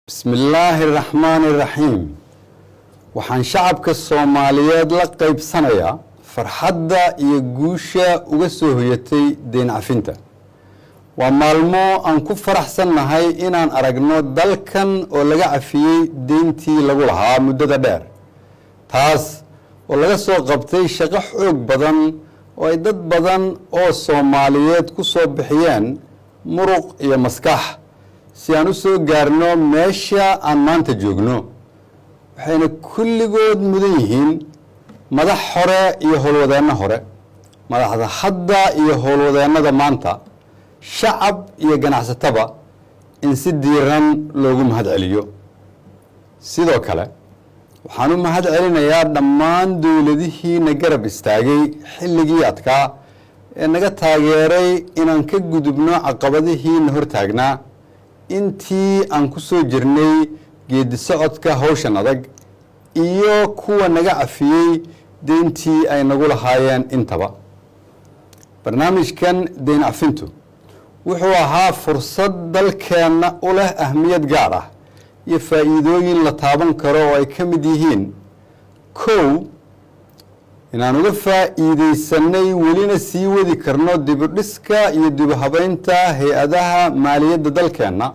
بسم الله الرحمن الرحيم waxaan shacabka Soomaaliyeed la qaybsanayaa farxadda iyo guusha uga soo hoyatay deyn cafinta waa maalmo aan ku faraxsanahay inaan aragno dalkan oo laga cafiyay deyntii lagu lahaa muddada dheer taas oo laga soo qabtay shaqo xoog badan oo ay dad badan oo Soomaaliyeed ku soo bixiyeen muruq iyo maskax si aan u soo gaarno meesha aan maanta joogno waxayna kulligood mudan yihiin madax hore iyo howlwadeenno hore madaxda hadda iyo howlwadeennada maanta shacab iyo ganacsataba in si diiran loogu mahad celiyo sidoo kale waxaan u mahad celinayaa dhammaan dowladihii na garab istaagay xilligii adkaa ee naga taageeray inaan ka gudubno caqabadihii na hortaagnaa intii aan ku soo jirnay geedi socodka hawshan adag iyo kuwa naga cafiyay deyntii ay nagu lahaayeen intaba barnaamijkan deyn cafintu wuxuu ahaa fursad dalkeena u leh ahmiyad gaar ah iyo faa'iidooyin la taaban karo oo ay ka mid yihiin kow inaan uga faa'iidaysanay welina sii wadi karno dib u dhiska iyo dib u habaynta hay-adaha maaliyadda dalkeena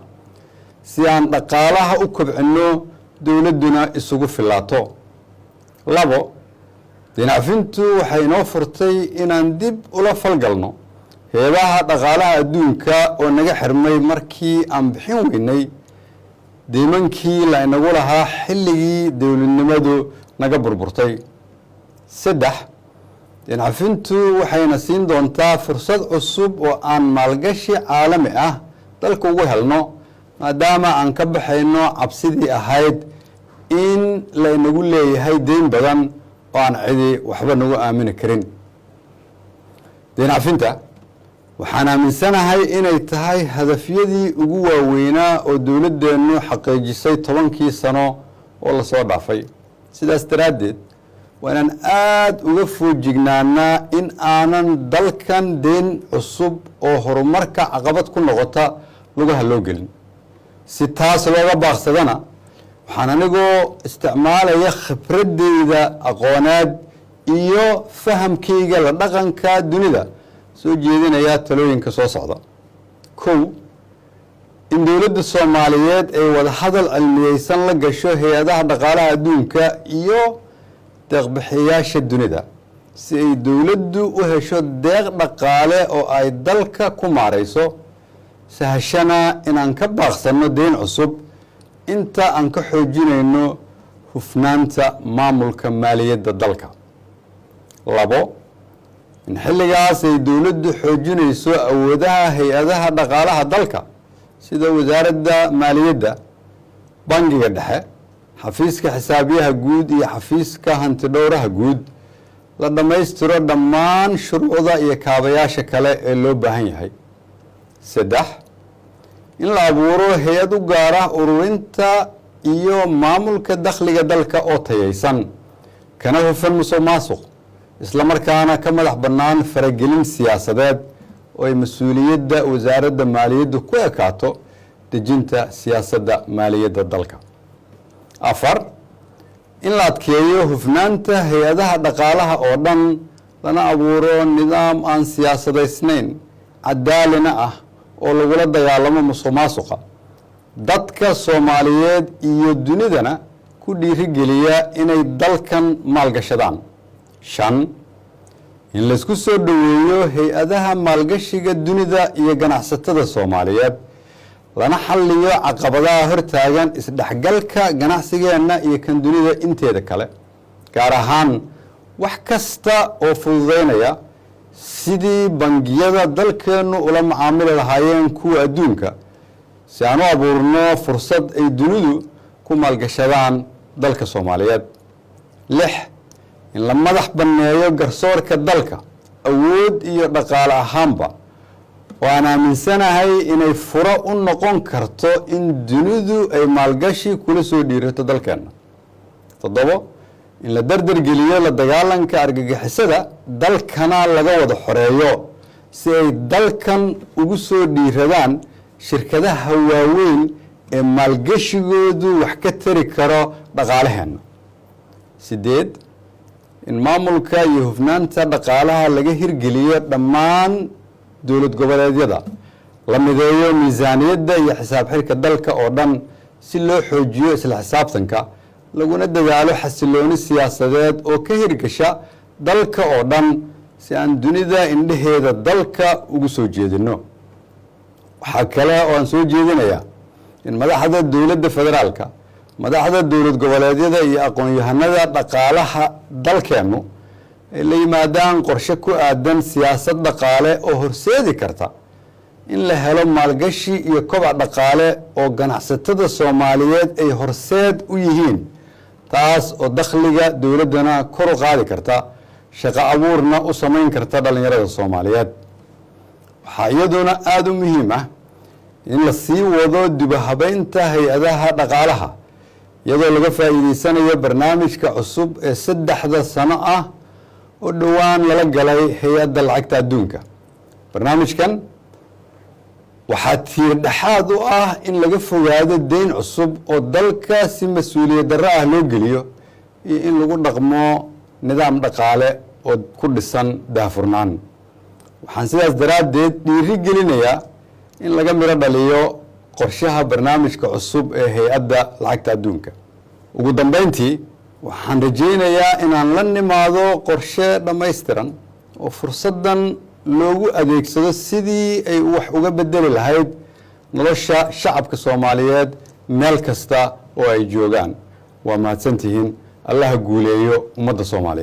si aan dhaqaalaha u kobcino dowladduna isugu filaato labo deyn cafintu waxay inoo furtay inaan dib ula falgalno hay-adaha dhaqaalaha adduunka oo naga xirmay markii aan bixin weynay deymankii la inagu lahaa xilligii dowladnimadu naga burburtay saddex deyn cafintu waxayna siin doontaa fursad cusub oo aan maalgashi caalami ah dalka ugu helno maadaama aan ka baxayno cabsidii ahayd in la inagu leeyahay deyn badan oo aan cidi waxba nagu aamini karin deyn cafinta waxaan aaminsanahay inay tahay hadafyadii ugu waaweynaa oo dowladdeenu xaqiijisay 10 sano oo la soo dhaafay sidaas daraaddeed waa inaan aad uga foojignaanaa in aanan dalkan deyn cusub oo horumarka caqabad ku noqota lugaha loo gelin si taas looga baaqsadana waxaan anigoo isticmaalaya khibradeyda aqooneed iyo fahamkayga la dhaqanka dunida soo jeedinayaa talooyinka soo socda kow in dowladda Soomaaliyeed ay wada hadal cilmiyeysan la gasho hay-adaha dhaqaalaha adduunka iyo deeq-bixiyaasha dunida si ay dowladdu u hesho deeq dhaqaale oo ay dalka ku maareyso sahashana inaan ka baaqsano deyn cusub inta aan ka xoojinayno hufnaanta maamulka maaliyadda dalka labo in xilligaas ay dowladdu xoojinayso awoodaha hay-adaha dhaqaalaha dalka sida wasaaradda maaliyadda bangiga dhexe xafiiska xisaabiyaha guud iyo xafiiska hantidhowraha guud la dhammaystiro dhammaan shuruucda iyo kaabayaasha kale ee loo baahan yahay saddex in la abuuro hay-ad u gaara ururinta iyo maamulka dakhliga dalka oo tayaysan kana hufan musuqmaasuq isla markaana ka madax bannaan faragelin siyaasadeed oo ay mas-uuliyadda wasaaradda maaliyaddu ku ekaato dejinta siyaasadda maaliyadda dalka afar in la adkeeyo hufnaanta hay-adaha dhaqaalaha oo dhan lana abuuro nidaam aan siyaasadaysnayn cadaalina ah oo lagula dagaalamo musuqmaasuqa dadka Soomaaliyeed iyo dunidana ku dhiirigeliya inay dalkan maalgashadaan shan in la isku soo dhaweeyo hay-adaha maalgashiga dunida iyo ganacsatada Soomaaliyeed lana xalliyo caqabadaha hortaagan isdhexgalka ganacsigeena iyo kan dunida inteeda kale gaar ahaan wax kasta oo fududeynaya sidii bangiyada dalkeenu ula macaamili lahaayeen kuwa adduunka si aan u abuurno fursad ay dunidu ku maalgashadaan dalka Soomaaliyeed lix in la madax banneeyo garsoorka dalka awood iyo dhaqaale ahaanba oo aan aaminsanahay inay furo u noqon karto in dunidu ay maalgashi kula soo dhiirato dalkeena toddobo in la dardargeliyo la dagaalanka argagixisada dalkana laga wada xoreeyo si ay dalkan ugu soo dhiiradaan shirkadaha waaweyn ee maalgashigoodu wax ka tari karo dhaqaalaheenna. 8 in maamulka iyo hufnaanta dhaqaalaha laga hirgeliyo dhammaan dowlad goboleedyada, la mideeyo miisaaniyadda iyo xisaab xirka dalka oo dhan si loo xoojiyo isla xisaabtanka, laguna dadaalo xasilooni siyaasadeed oo ka hirgasha dalka oo dhan si aan dunida indhaheeda dalka ugu soo jeedino. waxaa kale oo aan soo jeedinayaa in madaxda dowladda federaalka, madaxda dowlad goboleedyada iyo aqoon-yahanada dhaqaalaha dalkeennu ay la yimaadaan qorshe ku aadan siyaasad dhaqaale oo horseedi karta in la helo maalgashi iyo kobac dhaqaale oo ganacsatada Soomaaliyeed ay horseed u yihiin, taas oo dakhliga dowladdana kor u qaadi karta, shaqo abuurna u samayn karta dhalinyarada Soomaaliyeed. waxaa iyaduna aad u muhiim ah in la sii wado dibahabeynta hay-adaha dhaqaalaha iyadoo laga faa'iideysanayo barnaamijka cusub ee 3 sano ah oo dhowaan lala galay hay-adda lacagta adduunka. barnaamijkan waxaa tiir dhexaad u ah in laga fogaado deyn cusub oo dalka si mas-uuliyad darro ah loo geliyo iyo in lagu dhaqmo nidaam dhaqaale oo ku dhisan daahfurnaan. waxaan sidaas daraaddeed dhiiri gelinayaa in laga miro dhaliyo qorshaha barnaamijka cusub ee hay-adda lacagta adduunka. ugu dambeyntii waxaan rajaynayaa inaan la nimaado qorshe dhammaystiran oo fursaddan loogu adeegsado sidii ay wax uga bedeli lahayd nolosha shacabka Soomaaliyeed meel kasta oo ay joogaan. waa mahadsantihiin. allaha guuleeyo ummadda Soomaaliyeed.